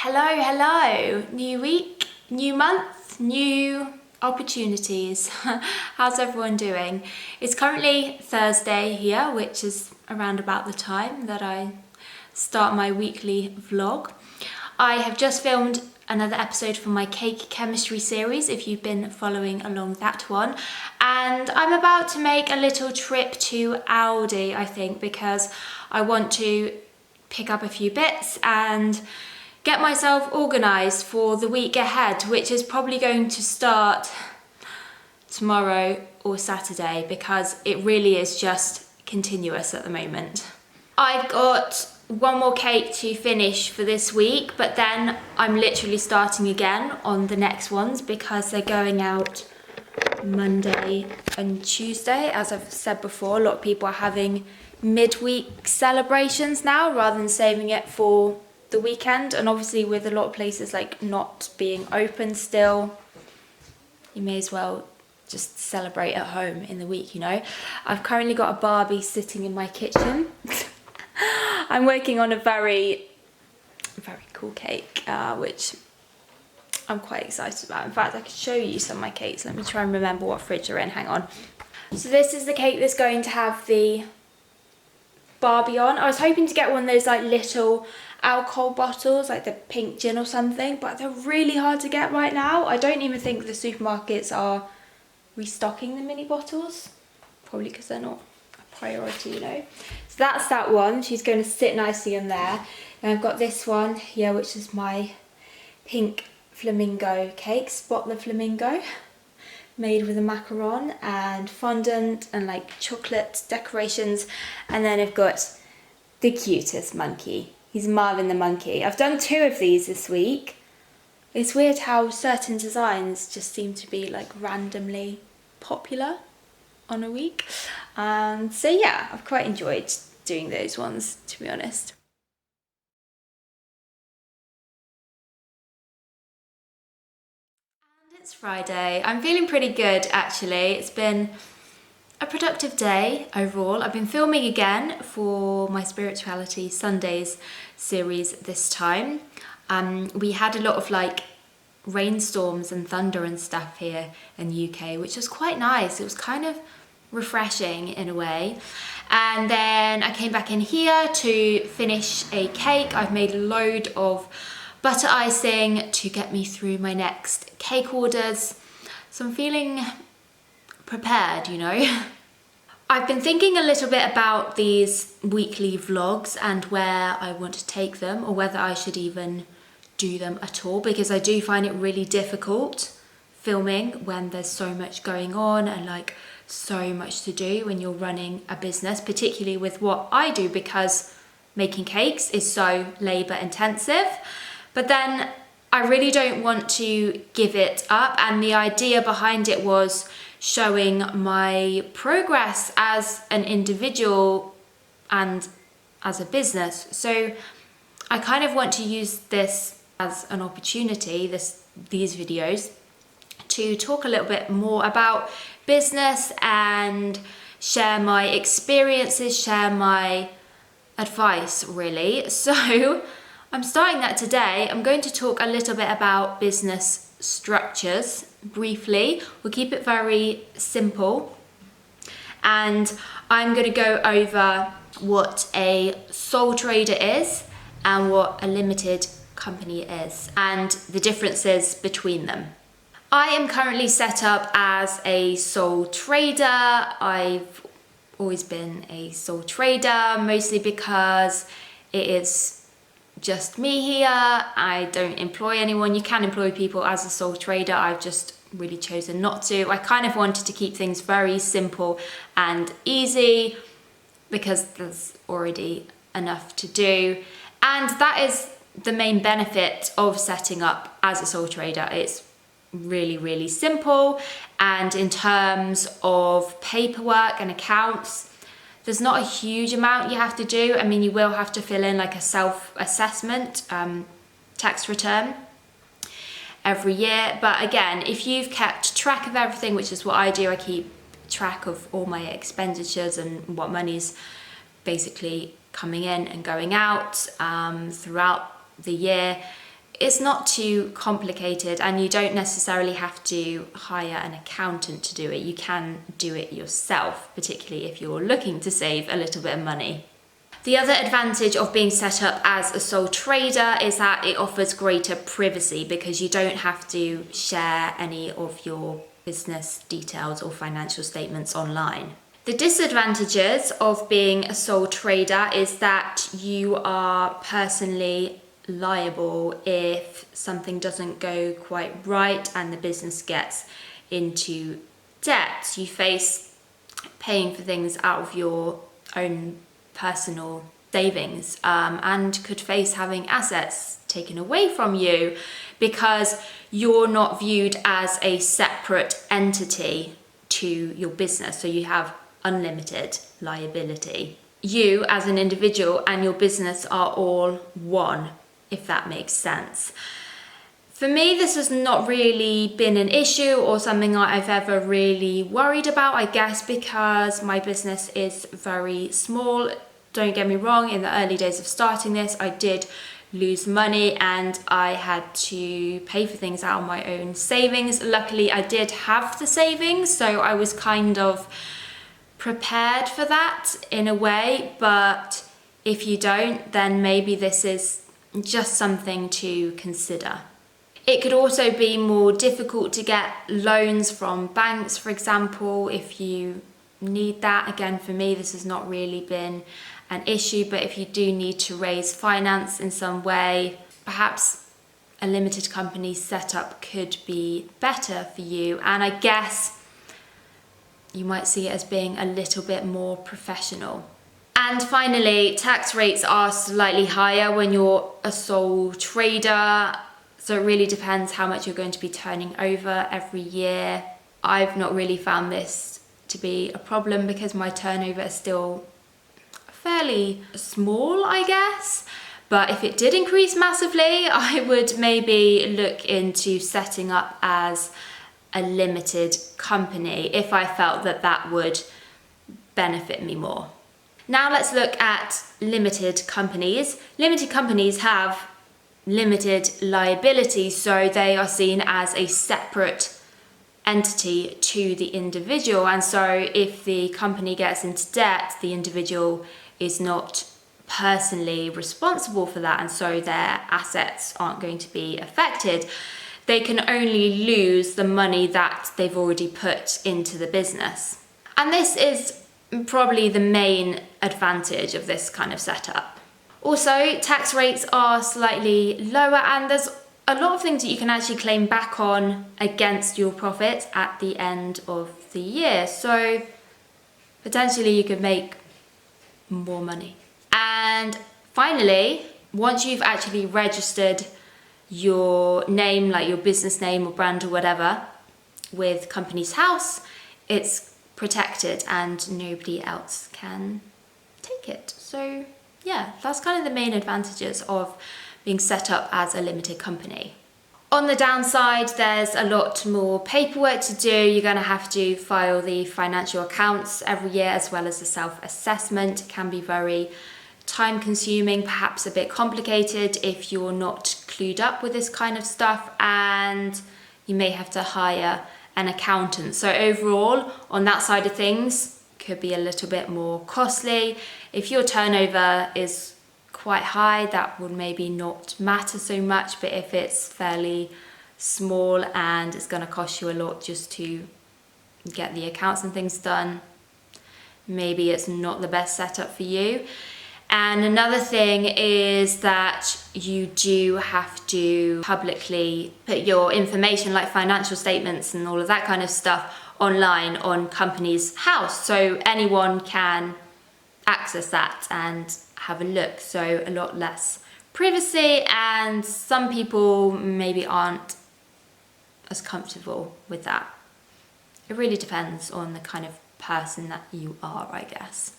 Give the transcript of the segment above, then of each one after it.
Hello. New week, new month, new opportunities. How's everyone doing? It's currently Thursday here, which is around about the time that I start my weekly vlog. I have just filmed another episode for my cake chemistry series, if you've been following along that one. And I'm about to make a little trip to Aldi, I think, because I want to pick up a few bits and get myself organised for the week ahead, which is probably going to start tomorrow or Saturday, because it really is just continuous at the moment. I've got one more cake to finish for this week, but then I'm literally starting again on the next ones because they're going out Monday and Tuesday. As I've said before, a lot of people are having midweek celebrations now rather than saving it for the weekend, and obviously with a lot of places like not being open still, you may as well just celebrate at home in the week, you know. I've currently got a Barbie sitting in my kitchen. I'm working on a very cool cake, which I'm quite excited about. In fact, I could show you some of my cakes. Let me try and remember what fridge they're in, hang on. So this is the cake that's going to have the Barbie on. I was hoping to get one of those like little alcohol bottles, like the pink gin or something, but they're really hard to get right now. I don't even think the supermarkets are restocking the mini bottles, probably because they're not a priority, you know. So that's that one. She's going to sit nicely in there. And I've got this one here, which is my pink flamingo cake, Spot the Flamingo, made with a macaron and fondant and like chocolate decorations. And then I've got the cutest monkey. He's Marvin the monkey. I've done 2 of these this week. It's weird how certain designs just seem to be like randomly popular on a week. So yeah, I've quite enjoyed doing those ones, to be honest. And it's Friday. I'm feeling pretty good actually. It's been a productive day overall. I've been filming again for my Spirituality Sundays series this time. We had a lot of like rainstorms and thunder and stuff here in the UK, which was quite nice. It was kind of refreshing in a way. And then I came back in here to finish a cake. I've made a load of butter icing to get me through my next cake orders. So I'm feeling prepared, you know. I've been thinking a little bit about these weekly vlogs and where I want to take them, or whether I should even do them at all, because I do find it really difficult filming when there's so much going on and like so much to do when you're running a business, particularly with what I do, because making cakes is so labor intensive. But then I really don't want to give it up, and the idea behind it was showing my progress as an individual and as a business. So I kind of want to use this as an opportunity, these videos, to talk a little bit more about business and share my experiences, share my advice really. So I'm starting that today. I'm going to talk a little bit about business structures briefly. We'll keep it very simple, and I'm going to go over what a sole trader is and what a limited company is and the differences between them. I am currently set up as a sole trader. I've always been a sole trader, mostly because it is just me here. I don't employ anyone. You can employ people as a sole trader. I've just really chosen not to. I kind of wanted to keep things very simple and easy because there's already enough to do. And that is the main benefit of setting up as a sole trader. It's really simple, and in terms of paperwork and accounts, there's not a huge amount you have to do. I mean, you will have to fill in like a self-assessment tax return every year. But again, if you've kept track of everything, which is what I do, I keep track of all my expenditures and what money's basically coming in and going out throughout the year. It's not too complicated, and you don't necessarily have to hire an accountant to do it. You can do it yourself, particularly if you're looking to save a little bit of money. The other advantage of being set up as a sole trader is that it offers greater privacy, because you don't have to share any of your business details or financial statements online. The disadvantages of being a sole trader is that you are personally liable if something doesn't go quite right and the business gets into debt. You face paying for things out of your own personal savings, and could face having assets taken away from you because you're not viewed as a separate entity to your business. So you have unlimited liability. You as an individual and your business are all one, if that makes sense. For me, this has not really been an issue or something I've ever really worried about, I guess because my business is very small. Don't get me wrong, in the early days of starting this, I did lose money and I had to pay for things out of my own savings. Luckily, I did have the savings, so I was kind of prepared for that in a way, but if you don't, then maybe this is just something to consider. It could also be more difficult to get loans from banks, for example, if you need that. Again, for me, this has not really been an issue, but if you do need to raise finance in some way, perhaps a limited company setup could be better for you. And I guess you might see it as being a little bit more professional. And finally, tax rates are slightly higher when you're a sole trader. So it really depends how much you're going to be turning over every year. I've not really found this to be a problem because my turnover is still fairly small, I guess. But if it did increase massively, I would maybe look into setting up as a limited company if I felt that that would benefit me more. Now let's look at limited companies. Limited companies have limited liability, so they are seen as a separate entity to the individual. And so if the company gets into debt, the individual is not personally responsible for that, and so their assets aren't going to be affected. They can only lose the money that they've already put into the business. And this is probably the main advantage of this kind of setup. Also, tax rates are slightly lower, and there's a lot of things that you can actually claim back on against your profits at the end of the year. So potentially you could make more money. And finally, once you've actually registered your name, like your business name or brand or whatever, with Companies House, it's protected and nobody else can take it. So yeah, that's kind of the main advantages of being set up as a limited company. On the downside, there's a lot more paperwork to do. You're going to have to file the financial accounts every year as well as the self-assessment. It can be very time consuming, perhaps a bit complicated if you're not clued up with this kind of stuff, and you may have to hire an accountant. So overall, on that side of things, could be a little bit more costly. If your turnover is quite high, that would maybe not matter so much, but if it's fairly small and it's going to cost you a lot just to get the accounts and things done, maybe it's not the best setup for you. And another thing is that you do have to publicly put your information, like financial statements and all of that kind of stuff, online on Companies House, so anyone can access that and have a look. So a lot less privacy, and some people maybe aren't as comfortable with that. It really depends on the kind of person that you are, I guess.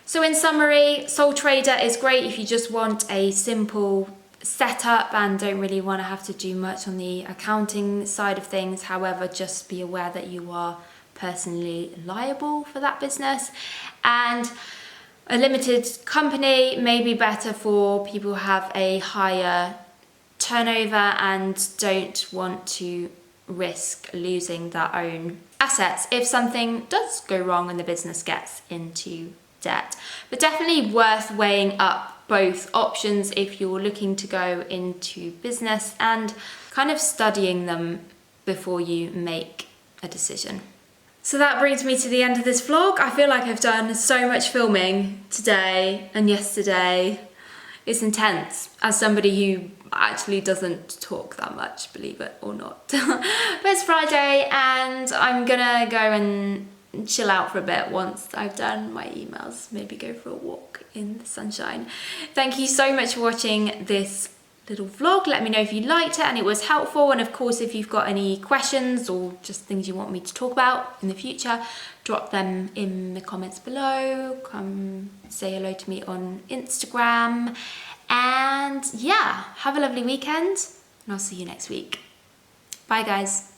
So in summary, sole trader is great if you just want a simple setup and don't really want to have to do much on the accounting side of things. However, just be aware that you are personally liable for that business. And a limited company may be better for people who have a higher turnover and don't want to risk losing their own assets if something does go wrong and the business gets into debt. But definitely worth weighing up both options if you're looking to go into business and kind of studying them before you make a decision. So that brings me to the end of this vlog. I feel like I've done so much filming today and yesterday. It's intense as somebody who actually doesn't talk that much, believe it or not. But it's Friday and I'm gonna go and chill out for a bit once I've done my emails, maybe go for a walk in the sunshine. Thank you so much for watching this little vlog. Let me know if you liked it and it was helpful, and of course if you've got any questions or just things you want me to talk about in the future, drop them in the comments below. Come say hello to me on Instagram, and yeah, have a lovely weekend and I'll see you next week. Bye guys.